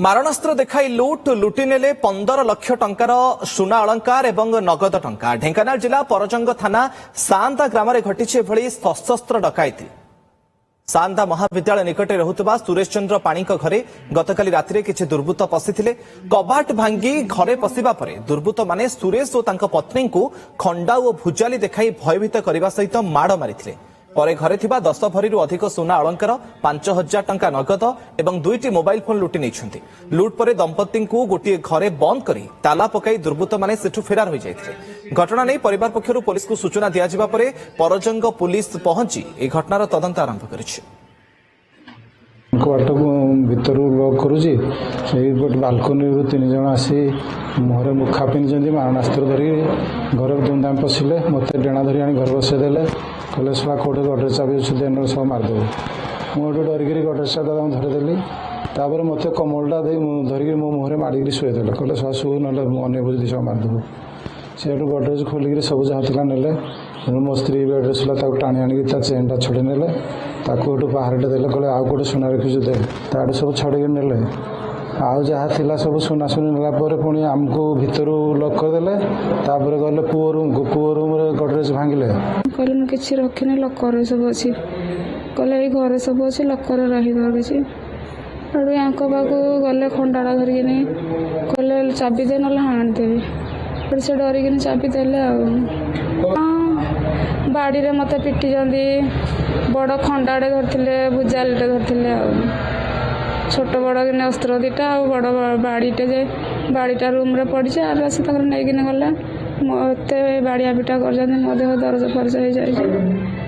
मारणास्त्र देखाई लुट लुटि नेले 15 लाख टंकार सुना अलंकार एवं नगद टंका। ढेंकानाल जिला परजंग थाना सांदा ग्राम घटी एभली सशस्त्र डकायती। सांदा महाविद्यालय निकटे रहुतबा सुरेश चंद्र पाणी घरे गतकाली राति किछि दुर्बृत्त पशिथिले। कबाट भांगी घरे पशिबा परे दुर्बृत्त माने सुरेश और तांको पत्नी को खंडा और भुजाली देखाई भयभीत करने सहित माड़ मारिथिले। परे घरे थिबा 10 भरीरु अधिक सोना अलंकार 5000 टंका नगद एवं 2टी मोबाइल फोन लुटि नेइछन्ति। लुट परे दंपति को गोटे घरे बंद करी ताला पकाई दुर्बृत्त माने सेठु फेरार होई जायथिले। घटना नै परिवार पक्षरु पुलिस को सूचना दिया जिबा परे परजंग पुलिस पहुंची ए घटनार तदंत आरंभ करिछि। कबाट भीतर लॉक करुची बालकनी तीन जन आसी मुहरे मुखा पिंधि मारणास्त्र धरी घर धूमधाम पशिले। मत डेणा धरी आनी घर बसईदे कहले सला कौटे गडरेज चाबी अच्छे सब मारिदेव। मुझे डरिक गडरेज चाबी धरीदेली। तापर मत कमलटा धरिक मो मुहरे माड़िक शुएदे कहले सला शु ना अने बुझी सब मारिदेव। से गडरेज खोलिक सब जहाँ था ने मो स्त्री बेड्रे शुला टाणी आनिक चेनटा छड़े ने बाहरटे देले कहले आउ गोटे सुना रखीचु दे ताड़ू सब छड़े ने आउ जहाँ थिला सब सुना सुनी नेला पुणी आमको भितर लॉक करदेले। तापर गले पुओ रूम रे गडरेज भांगिले कहले मैं किसी रखिनी लकर सब अच्छी कहले ये घर सब अच्छे लकर रही किसी आड़ू या पाक गले खंडाटा धरिकी कहले चाबी दे ना हाण देवी से डरिकी चाबी देले बाड़ी रे मत पिटी बड़ खंडाटे धरते भुजालीटे धरते छोट बड़ कि अस्त्र दीटा बड़ बाड़ीटे जे बाड़ीटा रूम रे पड़ी आर आसी नहीं गले मत बाड़िया पिटा कर मो देह दरज फरज हो जाए।